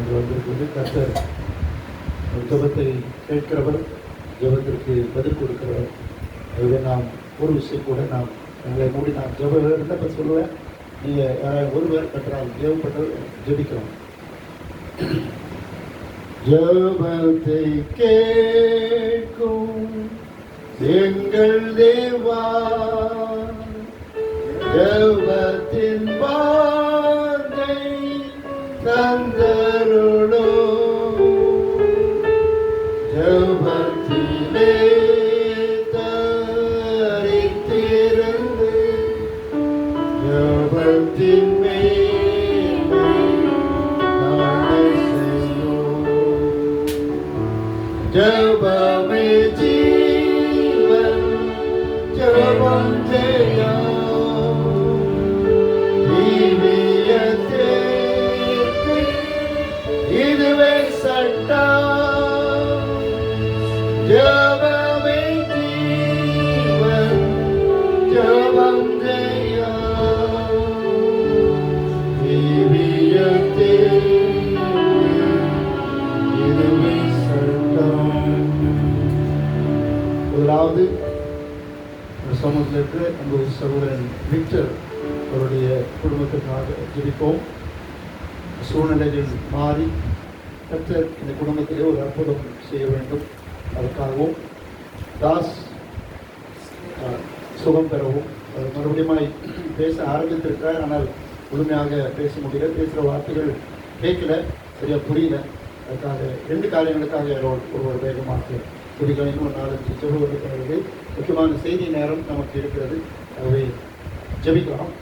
இங்கு வந்திருக்கிறது. கர்த்தர் ஜெபத்தை கேட்கிறவர், ஜெபத்திற்கு பதில் கொடுக்கிறவர். அதுவே நாம் ஒரு விஷயம் கூட நாம் எங்களை மூடி நான் ஜெப விண்ணப்ப சொல்லுவேன். நீங்கள் யாராவது ஒருவர் கற்றால் தேவைப்பட்டது ஜெபிக்கிறோம். ஜெபத்தை கேட்கும் எங்கள் தேவா, ஜெபத்தின் வார்த்தை தந்தருளோ, ஜெபத்திலே தரித்திருந்து ஜெபத்தின் மேன்மை நாளை செய்யும். ஜெபமே ஜீவன், ஜெபம் ஜெயம், ஜீவியத்திற்கு இதுவே சட்டம். ஜெபமே ஜீவன், ஜெபம் ஜெயம், ஜீவியத்திற்கு இதுவே சட்டம். முதலாவது சமூகத்தில் இருக்கிற அந்த சகோதரன் விக்டர் அவருடைய குடும்பத்திற்காக ஜெபிப்போம். சூழ்நிலைகள் மாறி கர்த்தர் இந்த குடும்பத்திலே ஒரு அற்புதம் செய்ய வேண்டும். அதற்காகவும் தாஸ் சுகம் பெறவும் மறுபடியும் பேச ஆரம்பித்திருக்கிறார். ஆனால் முழுமையாக பேச முடியல, பேசுகிற வார்த்தைகள் கேட்கல, சரியாக புரியல. அதுக்காக 2 காரியங்களுக்காக ஒருவர் வேகமாக துடிகள் இன்னும் 4-5 சொல்லுவதற்கு முக்கியமான செய்தி நேரம் நமக்கு இருக்கிறது. ஆகவே ஜெபிக்கலாம்.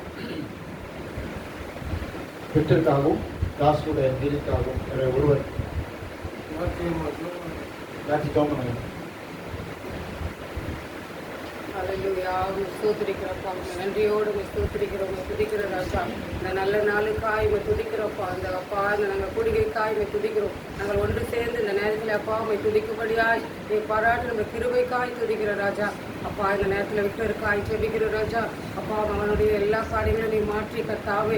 பெற்றிற்காகவும் தாஸுடைய நீதிக்காகவும் ஒருவர் ஸ்தோத்திரிக்கிறப்பா, நன்றியோடு ஸ்தோத்திரிக்கிறோம், துதிக்கிற ராஜா. இந்த நல்ல நாளுக்காய் துதிக்கிறோப்பா. அந்த அப்பா இந்த நாங்கள் குடிகைக்காய் துதிக்கிறோம். நாங்கள் ஒன்று சேர்ந்து இந்த நேரத்தில் அப்பா துதிக்கும்படியாய் நீ பாராட்டு நம்ம கிருபைக்காய் துதிக்கிற ராஜா. அப்பா இந்த நேரத்தில் விக்டருக்காய் ஜெபிக்கிற ராஜா. அப்பா அவனுடைய எல்லா காரியங்களும் நீ மாற்றி கர்த்தாவே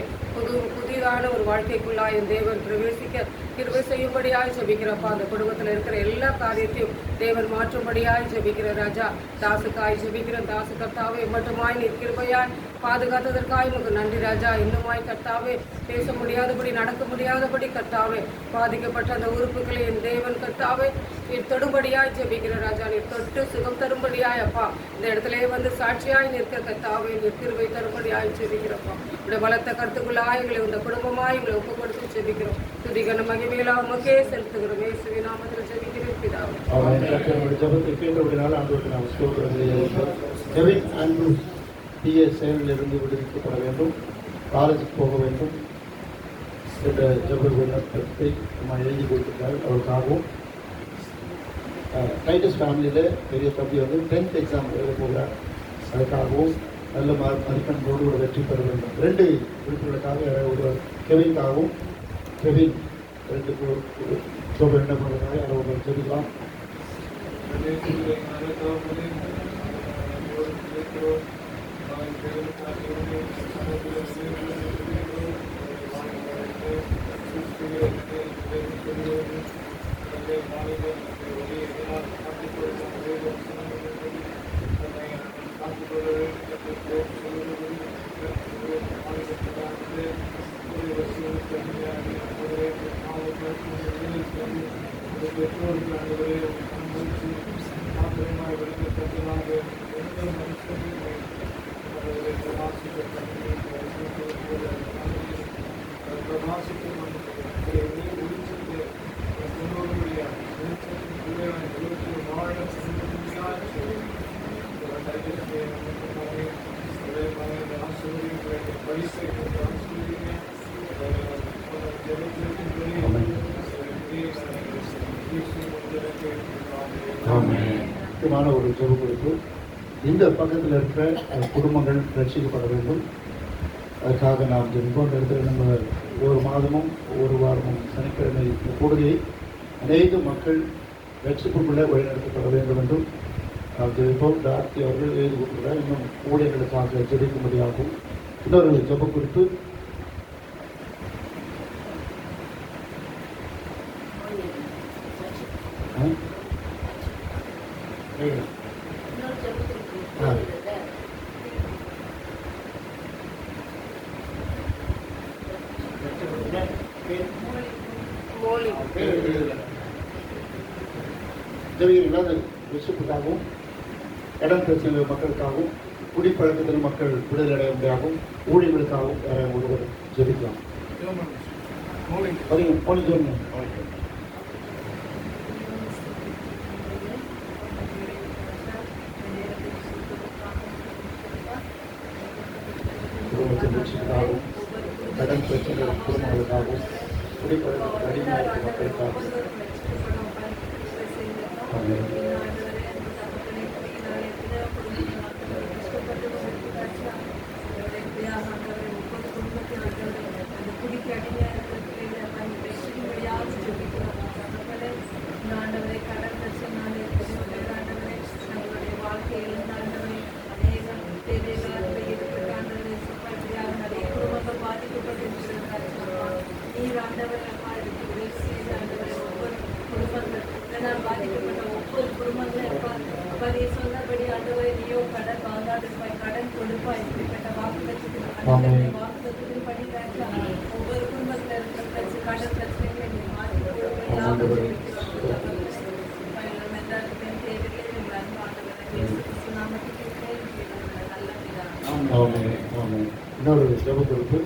புதிதான ஒரு வாழ்க்கைக்குள்ளாய் என் தேவன் பிரவேசிக்க கிருபை செய்யும்படியாய் ஜெபிக்கிறப்பா. அந்த குடும்பத்தில் இருக்கிற எல்லா காரியத்தையும் தேவன் மாற்றும்படியாய் ஜெபிக்கிற ராஜா. தாசுக்காய் ஜெபிக்கிற தாசு கர்த்தாவே மட்டுமாய் நீ கிருபையாய் பாதுகாத்ததற்காய் உனக்கு நன்றி ராஜா. இன்னுமாய் கர்த்தாவே பேச முடியாதபடி நடக்க முடியாதபடி கர்த்தாவே பாதிக்கப்பட்ட அந்த உறுப்புகளை என் தேவன் கர்த்தாவே நீர் தொடும்படியாய் ஜெபிக்கிற ராஜா. நீர் தொட்டு சுகம் தரும்படியாய் அப்பா இந்த இடத்துல சாட்சியாய் நிற்க கர்த்தாவே நீர் கிருபை தரும்படியாய் ஜெபிக்கிறப்பா. இந்த பலத்த கருத்துக்குள்ளாய் எங்களை இந்த குடும்பமாய் எங்களை ஒப்பு கொடுத்து ஜெபிக்கிறோம். துதிகன மகிமையிலா உமக்கே செலுத்துகிறோம். இயேசுவின் நாமத்தில் ஜெபிக்கிறேன் பிதாவே. ஜெபத்தை கேட்டபடினால ஆண்டவருக்கு நாம் ஸ்தோத்திரம். கெவின் ஆண்ட்ரூஸ் செயலிலிருந்து விடுவிக்கப்பட வேண்டும், காலேஜுக்கு போக வேண்டும் என்ற ஜெப விண்ணப்பத்தை நம்ம எழுதி கொடுத்திருக்காரு. அவருக்காகவும் டைட்டஸ் ஃபேமிலியில் பெரிய தம்பி 10th எக்ஸாம் எழுத போகிறார். அதுக்காகவும் நல்ல மதிப்பெண்களோடு ஒரு வெற்றி பெற வேண்டும். 2 உறுப்பினர்களுக்காக ஒரு கெவின்காகவும் கெவின் 2 ஜெப விண்ணப்பங்களுக்காக அவர் ஜெபிக்கலாம். முக்கியமான ஒரு ஜெபம் குறிப்பு. இந்த பக்கத்தில் இருக்கிற குடும்பங்கள் ரட்சிக்கப்பட வேண்டும். அதுக்காக நாம் ஜெபிப்போம். இடத்துல நம்ம ஒவ்வொரு மாதமும் ஒவ்வொரு வாரமும் சனிக்கிழமை கூடுதலை அநேக மக்கள் ரட்சிப்புக்குள்ளே வழிநடத்தப்பட வேண்டும் என்றும் நாம் ஜெபிப்போம். டாக்டர் அவர்கள் எழுதி கொடுக்கிறார். இன்னும் ஊழியர்களுக்காக ஜெபிக்கும்படியாகும். இன்னொரு ஜெப குறிப்பு. ஆ? ஏய், ஆ. மோலி பேர் எழுதுல. ஜெபிக்கிறீங்களா? அது பிஷப்புக்காகவும் இடம் பிரச்சனை மக்களுக்காகவும் குடிப்பழக்கத்தில் மக்கள் விடுதலை அடைய முடியாகவும் ஊழியர்களுக்காகவும் வேற ஒருவர் ஜெபிக்கலாம். பதிங்க போன ஜோங்க. குடும்பத்தின் ரட்சிப்புக்காகவும் கடன் பிரச்சனை குடும்பங்களுக்காகவும் குடிப்பழக்கத்தில் அடிமையாக இருக்கிற மக்களுக்காகவும் ஆமென். பாதிக்கப்பட்ட ஒவ்வொரு குடும்பங்களும் சொன்னபடி ஆண்டவரை நீயோ கடன் வாங்காதிருப்பாய், கடன் கொடுப்பாய். இப்படிப்பட்ட வாக்குத்தத்தின் படி ஒவ்வொரு குடும்பத்தில் இருக்கிற பிரச்சனை, கடன் பிரச்சனைகளை நீ மாற்றி இன்னொரு ஜெப குறிப்பு,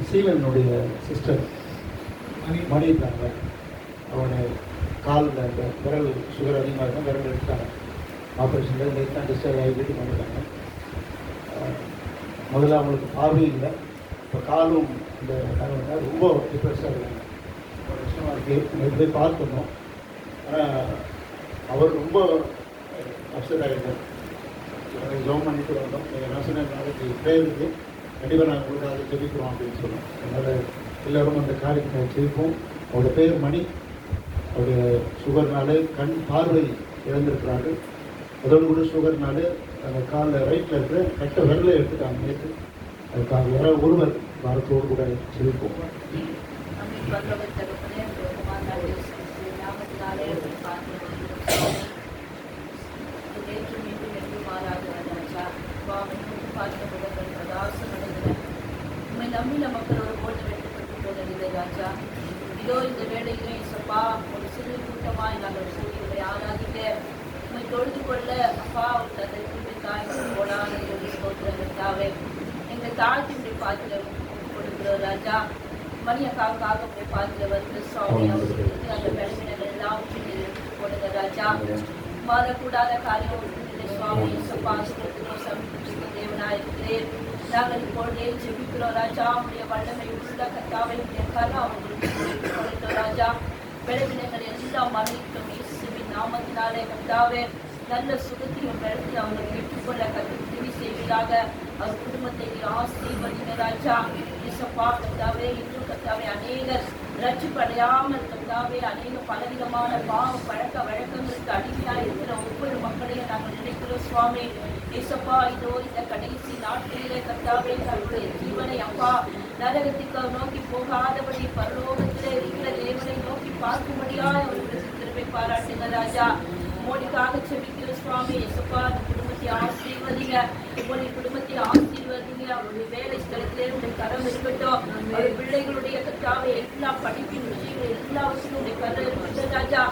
சீலனுடைய சிஸ்டர் மணி இருக்காங்க. அவனை காலில் அந்த விரல் சுகர் அதிகமாக இருந்தால் விரல் எடுத்தாங்க. ஆப்ரேஷனில் நேற்று தான் டிஸ்சார்ஜ் ஆகி வீட்டுக்கு வந்துட்டாங்க. முதல்ல அவங்களுக்கு பார்வை இல்லை, இப்போ காலும் இந்த காலம் ரொம்ப டிப்ரெஸ்ஸாக இருக்காங்க. ஒரு விஷயமாக இருக்குது. நேற்று போய் பார்த்துருந்தோம். ஆனால் அவர் ரொம்ப அப்செட் ஆகிருந்தார். ஜோம் பண்ணிட்டு வந்தோம். என்ன சொன்னால் நாளைக்கு ப்ரேயர் இருக்குது, கண்டிப்பாக நாங்கள் உங்களுக்காக ஜெபிக்கிறோம் அப்படின்னு சொன்னோம். அதனால் எல்லோரும் அந்த காரியத்தை ஜெபிப்போம். அவரோட பேர் மணி. அவருடைய சுகர்னால கண் பார்வை இழந்திருக்கிறாங்க. அதோடு கூட சுகர்னால அந்த காலில் ரைட்டில் இருக்கிற கட்ட விரலை எடுத்துட்டாங்க நேற்று. அதுக்காக யாராவது ஒருவர் வாரத்தோடு கூட ஜெபிப்போம். நம்பின மக்களோட ஓட்டு வெட்டப்பட்டு போனதில்லை ராஜா. இதோ இந்த வேலையிலே சப்பா ஒரு சிறு கூட்டமாய் நாங்கள் சூரியனை ஆராதிக்க உண்மை தொழுது கொள்ள அப்பா தந்தை தாய் போடாத ஸ்தோத்திரங்களுக்காக எங்கள் தாழ்த்தியுடைய பாத்திரம் கொடுக்கிறோம் ராஜா. மணியக்காக உடைய பாத்திரம் வந்து சுவாமி அவர்களுக்கு அந்த பலவீனங்கள் எல்லாவற்றையும் எடுத்து கொடுங்க ராஜா. மாறக்கூடாத காரியம் சுவாமி சப்பா சமீப தேவனாய் இருக்கிறேன். நாங்கள் இப்பொழுதே ஜெபிக்கிறோம் ராஜா. உடைய வல்லமை உள்ள கத்தாவை உடைய கரம் அவர்களுக்கு ராஜா. பலவீனங்கள் எல்லாம் மறைக்கும் இயேசுவின் நாமத்தினாலே கத்தாவே நல்ல சுகத்தையும் பலத்தை அவர்கள் ஏற்றுக்கொள்ள கத்திரி செய்வீராக. அவர் குடும்பத்தை ஆசீர்வதிங்க ராஜா. இயேசப்பா கத்தாவே இன்னும் கத்தாவே அநேகர் ரட்சிப்படையாமல் கத்தாவே அநேக பலவிதமான பாவ பழக்க வழக்கங்களுக்கு அடிமையாக இருக்கிற ஒவ்வொரு மக்களையும் நாங்கள் நினைக்கிறோம் சுவாமி. இயேசப்பா இதோ இந்த கடைசி நாட்களிலே கத்தாவே தன்னுடைய ஜீவனை அப்பா நரகத்துக்கு நோக்கி போகாதபடி பரலோகத்திலே இருக்கிற தேவனை நோக்கி பார்க்கும்படியாக அவர்களுக்கு திருப்பி பாராட்டுங்க ராஜா. மோடிக்காக செபிக்கிற சுவாமி இயேசப்பா அந்த குடும்பத்தை ஆசீர்வதிங்க. உங்களுடைய குடும்பத்தை ஆசீர்வதிங்க. அவருடைய வேலை ஸ்தலத்திலே உடைய கரம் இருக்கட்டும். அவர் பிள்ளைகளுடைய கத்தாவை எல்லா படிப்பின் விஷயங்கள் எல்லாவற்றையும் உடைய கரம் இருக்கட்டும் ராஜா.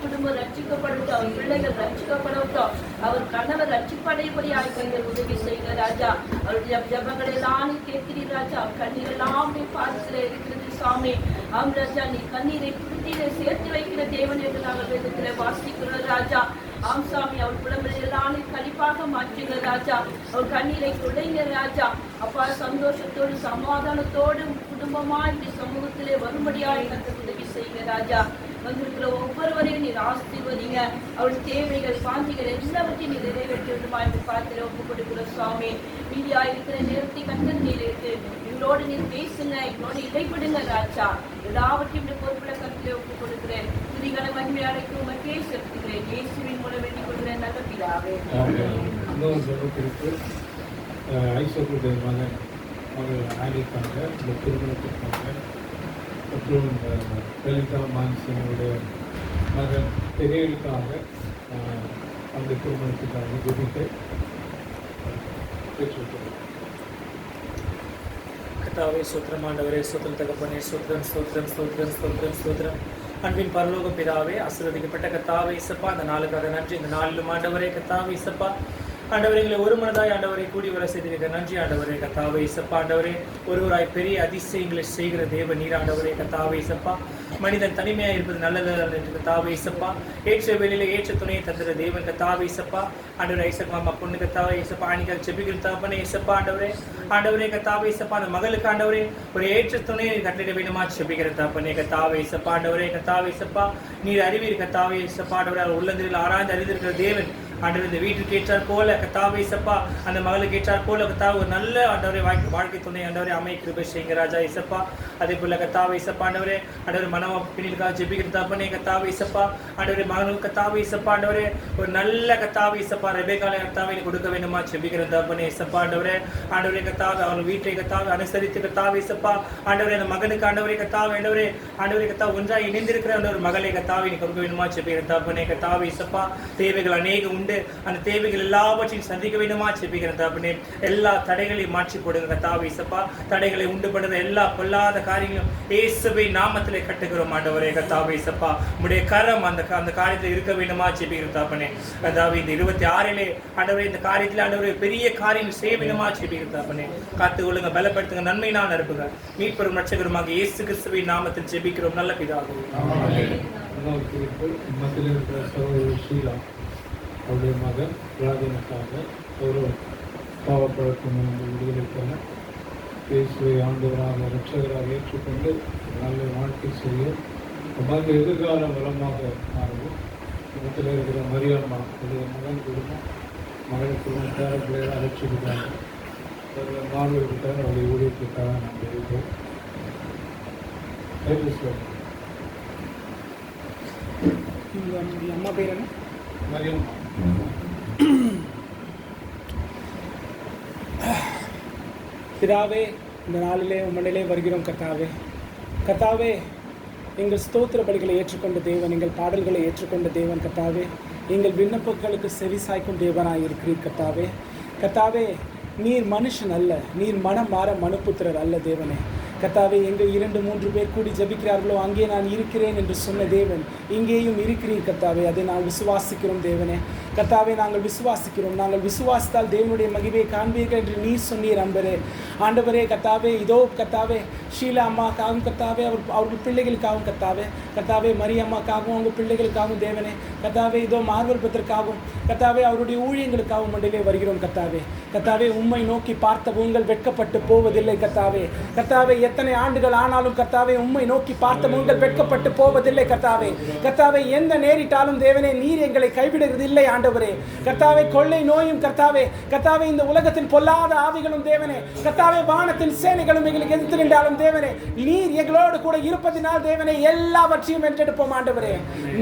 குடும்பம் ரட்சிக்கப்படட்டும். அவர் பிள்ளைகள் ரட்சிக்கப்படட்டும். அவர் கணவர் ரட்சிப்படையபடி ஆய்வுகள் உதவி செய்யுங்க ராஜா. அவருடைய ஜபங்கள் எல்லாம் கேட்கிறீர் ராஜா. கண்ணீர் எல்லாம் பாதத்தில் இருக்கிறது சுவாமி. ஆம் ராஜா, நீ கண்ணீரை குருத்தியில சேர்த்து வைக்கிற தேவன் என்று நாங்கள் வேதத்தில் வாசிக்கிறோம் ராஜா. ஆம் சாமி, அவர் புலம்பலை எல்லாம் கழிப்பாக மாற்றுங்க ராஜா. அவர் கண்ணீரை குடைங்க ராஜா. அப்பா சந்தோஷத்தோடு சமாதானத்தோடு குடும்பமா இந்த சமூகத்திலே வரும்படியாக எனக்கு உதவி செய்யுங்க ராஜா. வந்திருக்கிற ஒவ்வொருவரையும் நீர் ஆசீர்வதிங்க. அவருடைய தேவைகள் சாந்திகள் எல்லாவற்றையும் நீர் நிறைவேற்றுமா என்று பார்த்து ஒப்பு கொடுக்கிற சுவாமி. மீதியா இருக்கிற நேரத்தை கண்டு நீர் இருக்கு எங்களோடு நீர் பேசுங்க, எங்களோடு இடைப்படுங்க ராஜா. எல்லாவற்றையும் இந்த பொறுப்புல கருத்திலே ஒப்பு கொடுக்கிறேன். துதிகளை மகிமை அடைக்கும் உமக்கே செலுத்துகிறேன். இயேசுவின் மூலம் வேண்டிக் கொள்கிறேன் நல்ல பிதாவே. ஐசோக்குடைய மகன் ஆகியிருக்காங்க. இந்த திருமணத்திற்காக மற்றும் லலிதா மான்சினுடைய மகன் பெரியலுக்காக அந்த திருமணத்துக்காக ஜெபிக்க பெற்றுக்கொள்கிறேன். கர்த்தாவே ஸ்தோத்திரம், ஆண்டவரே ஸ்தோத்திரம், தகப்பனே ஸ்தோத்திரம், ஸ்தோத்திரம், ஸ்தோத்திரம், ஸ்தோத்திரம், ஸ்தோத்திரம். அன்பின் பரலோக பிதாவே, ஆசீர்வதிக்கப்பட்ட கர்த்தாவே இயேசுப்பா, அந்த நாளுக்காக நன்றி. இந்த நாளிலும் ஆண்டவரே கர்த்தாவே இயேசுப்பா, ஆண்டவரே எங்களை ஒரு மனதாய் ஆண்டவரை கூடி வர செய்திருக்க நன்றி. ஆண்டவரே கர்த்தாவே இயேசுப்பா, ஆண்டவரே ஒருவராய் பெரிய அதிசயங்களை செய்கிற தேவ நீர். ஆண்டவரே கர்த்தாவே இயேசுப்பா, மனிதன் தனிமையாக இருப்பது நல்லது என்று கர்த்தாவே இயேசுப்பா, ஏற்ற வேளையில ஏற்ற துணையை தந்துற தேவன் கர்த்தாவே இயேசுப்பா. ஆண்டவரே இயேசுப்பா, அம்மா பொண்ணு கர்த்தாவே இயேசுப்பா, அன்னைக்கு ஜெபிக்கிற தகப்பனே இயேசுப்பா, ஆண்டவரே கர்த்தாவே இயேசுப்பா, அந்த மகளுக்கு ஆண்டவரே ஒரு ஏற்ற துணையை கட்டளிட வேண்டுமா ஜெபிக்கிற தகப்பனே கர்த்தாவே இயேசுப்பா, ஆண்டவரே கர்த்தாவே இயேசுப்பா, நீர் அறிவீர் கர்த்தாவே இயேசுப்பா, ஆண்டவரே உள்ளங்களில் ஆராய்ந்து அறிந்திருக்கிற தேவன். ஆண்டவர் இந்த வீட்டுக்கு ஏற்றார் போல கர்த்தாவே இயேசுப்பா, அந்த மகளுக்கு ஏற்றார் போல கர்த்தாவே ஒரு நல்ல ஆண்டவரே வாழ்க்கை துணை ஆண்டவரே அமைய கிருபை செய்யுங்க ராஜா இயேசுப்பா. அதே போல கர்த்தாவே இயேசுப்பா, ஆண்டவரே மனவ பின்னிலுக்காக ஜெபிக்கிற தகப்பனே கர்த்தாவே இயேசுப்பா, ஆண்டவரே மகனுக்கு கர்த்தாவே இயேசுப்பா, ஆண்டவரே ஒரு நல்ல கர்த்தாவே இயேசுப்பா, ரெபெக்காளை கர்த்தாவே கொடுக்க வேண்டுமா ஜெபிக்கிற தகப்பனே இயேசுப்பா, ஆண்டவரே கர்த்தாவே அவன் வீட்டை கர்த்தாவே அனுசரித்து கர்த்தாவே இயேசுப்பா, ஆண்டவரே அந்த மகனுக்கு ஆண்டவரே கர்த்தாவே ஆண்டவரே கர்த்தாவே ஒன்றாய் இணைந்திருக்கிற அந்த ஒரு மகளை கர்த்தாவே நீ கொடுக்க வேண்டுமா ஜெபிக்கிற தகப்பனே கர்த்தாவே இயேசுப்பா. தேவைகள் அநேகம் அந்த தேவைகள் எல்லாவற்றையும் சந்திக்க வேண்டுமா ஜெபிக்கிற தகப்பனே. எல்லா தடைகளையும் மாற்றி போடுங்க கர்த்தாவே இயேசுப்பா. தடைகளை உண்டு பண்ணுற எல்லா பொல்லாத காரியங்களும் இயேசுவின் நாமத்திலே கட்டுகிறோம் ஆண்டவரே கர்த்தாவே இயேசுப்பா. உம்முடைய கரம் அந்த காரியத்தில் இருக்க வேண்டுமா ஜெபிக்கிற தகப்பனே. கர்த்தாவே இந்த 26 ஆண்டவரே இந்த காரியத்தில் ஆண்டவரே பெரிய காரியம் செய்ய வேண்டுமா ஜெபிக்கிற தகப்பனே. காத்து கொள்ளுங்க, பலப்படுத்துங்க, நன்மையினால் அனுப்புங்க. மீட்பெரும் ரட்சகருமாக இயேசு கிறிஸ்துவின் நாமத்தில் ஜெபிக்கிறோம் நல்ல பிதாவே. மத்தியில் இருக்கிற சகோதரி ஷீலா அவருடைய மகன் ராஜனுக்காக ஒரு பாவப்பழக்கம் விடுதலைக்கான இயேசுவை ஆண்டவராக ரட்சகராக ஏற்றுக்கொண்டு நல்ல வாழ்க்கை செய்ய மக எதிர்கால வளமாக மாறுவோம். மத்தியில் இருக்கிற மரியம்மா அவருடைய மகன் குடும்பம் மகன் குடும்பம் பேர பிள்ளைகளை அழைச்சிருக்காங்க. மாணவர்கிட்ட அவருடைய ஊழியத்துக்காக நாங்கள் இருக்கோம். அம்மா பேர் என்ன? மரியம்மா. பிதாவே, இந்த நாளிலே உம்மிலே வருகிறோம் கர்த்தாவே. கர்த்தாவே, எங்கள் ஸ்தோத்திர பலிகளை ஏற்றுக்கொண்ட தேவன், எங்கள் பாடல்களை ஏற்றுக்கொண்ட தேவன் கர்த்தாவே. எங்கள் விண்ணப்பங்களுக்கு செவி சாய்க்கும் தேவனாய் இருக்கிறீர் கர்த்தாவே. கர்த்தாவே, நீர் மனுஷன் அல்ல, நீர் மனம் மாற மனுப்புத்திரர் அல்ல தேவனே. கர்த்தாவே, எங்கே 2-3 பேர் கூடி ஜபிக்கிறார்களோ அங்கே நான் இருக்கிறேன் என்று சொன்ன தேவன் இங்கேயும் இருக்கிறீர் கர்த்தாவே. அதை நான் விசுவாசிக்கிறோம் தேவனே. கர்த்தாவே, நாங்கள் விசுவாசிக்கிறோம். நாங்கள் விசுவாசித்தால் தேவனுடைய மகிமையை காண்பீர்கள் என்று நீ சொன்னீர் அன்பரே. ஆண்டவரே கர்த்தாவே, இதோ கர்த்தாவே ஷீலா அம்மாக்காகவும் கர்த்தாவே அவர்கள் பிள்ளைகளுக்காகவும் கர்த்தாவே மரியம்மாக்காகவும் அவங்க பிள்ளைகளுக்காகவும் தேவனே. கர்த்தாவே, இதோ மார்வல் பத்திற்காகவும் கர்த்தாவே அவருடைய ஊழியங்களுக்காகவும் மண்டிலே வருகிறோம் கர்த்தாவே. உம்மை நோக்கி பார்த்த உங்கள் வெட்கப்பட்டு போவதில்லை கர்த்தாவே. எத்தனை ஆண்டுகள் ஆனாலும் கர்த்தாவே உம்மை நோக்கி பார்த்த உங்கள் வெட்கப்பட்டு போவதில்லை கர்த்தாவே. எந்த நேரிட்டாலும் தேவனே நீர் எங்களை கைவிடுகிறது இல்லை ஆண்டவரே. கர்த்தாவே, கொள்ளை நோயும் கர்த்தாவே இந்த உலகத்தின் பொல்லாத ஆவிகளும் தேவனே கர்த்தாவே வானத்தின் சேனைகளும் எங்களுக்கு எதிர்த்து நின்றாலும் தேவனே நீர் எங்களோடு கூட இருப்பதினால் தேவனே எல்லாவற்றையும் வென்றெடுப்போம் ஆண்டவரே.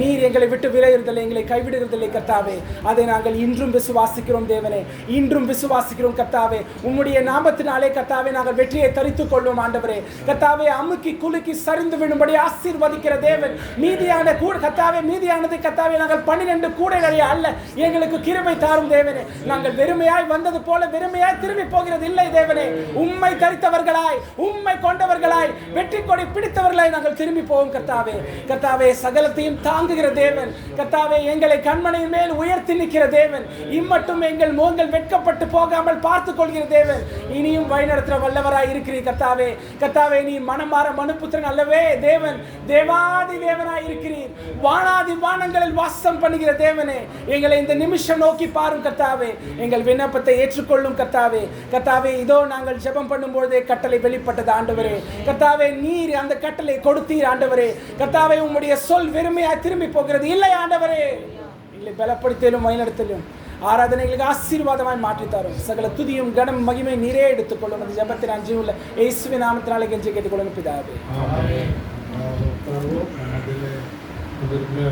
நீர் எங்களை விட்டு விலகுறதில்லை, எங்களை கைவிடுகிறதில்லை கர்த்தாவே. அதை நாங்கள் இன்றும் விசுவாசிக்கிறோம் தேவனே, இன்றும் விசுவாசிக்கிறோம் கர்த்தாவே. உம்முடைய நாமத்தினாலே கர்த்தாவே நாங்கள் வெற்றியை தரித்துக் கொள்வோம் ஆண்டவரே. கர்த்தாவே, அமுக்கி குலுக்கி சரிந்து விடும்படி ஆசீர்வதிக்கிற தேவன். மீதியான கர்த்தாவே மீதியானது கர்த்தாவே நாங்கள் 12 கூடைகளை அல்ல, எங்களுக்கு கிருபை தாரும் தேவனே. நாங்கள் வெறுமையாய் வந்தது போல வெறுமையாய் திரும்பி போகிறது இல்லை தேவனே. உம்மை தரித்தவர்களாய், உம்மை கொண்டவர்களாய், வெற்றி கொடி பிடித்தவர்களாய் நாங்கள் திரும்பி போவோம் கர்த்தாவே. சகலத்தையும் தாங்குகிற தேவன் கர்த்தாவே, எங்களை கண்மணியின் மேல் உயர்த்தி நிற்கிற தேவன், இம்மட்டும் எங்கள் மோங்கள் வெட்கப்பட்டு போகாமல் பார்த்துக் கொள்கிற தேவன், இனியும் வழிநடத்துகிற வல்லவராய் இருக்கிறீர் கர்த்தாவே. நீ மனமாற மனுப்புத்திரன் அல்லவே தேவன், தேவாதி தேவனாய் இருக்கிறீர். வானாதி வானங்களில் வாசம் பண்ணுகிற தேவனே, எங்களை இந்த நிமிஷம் நோக்கி பாரும் கர்த்தாவே. எங்கள் விண்ணப்பத்தை ஏற்றுக்கொள்ளும் கர்த்தாவே. இதோ நாங்கள் ஜெபம் பண்ணும்போதே கட்டளை வெளிப்பட்டது ஆண்டவரே. கர்த்தாவே, நீர் அந்த கட்டளை கொடுத்தீர் ஆண்டவரே. கர்த்தாவே, உம்முடைய சொல் வெறுமையாய் திரும்பி போகிறது இல்லை ஆண்டவரே. எங்களை பலப்படுத்திலும் வழிநடத்திலும் ஆராதனைகளுக்கு ஆசீர்வாதமாய் மாற்றித்தாரும். சகல துதியும் கனம் மகிமை நீரே எடுத்துக்கொள்ளும். அந்த ஜெபத்தை நான் ஜீவன்ல இயேசுவின் நாமத்தினாலே கெஞ்சி கேட்டுக்கொள்ளும் பிதாவே.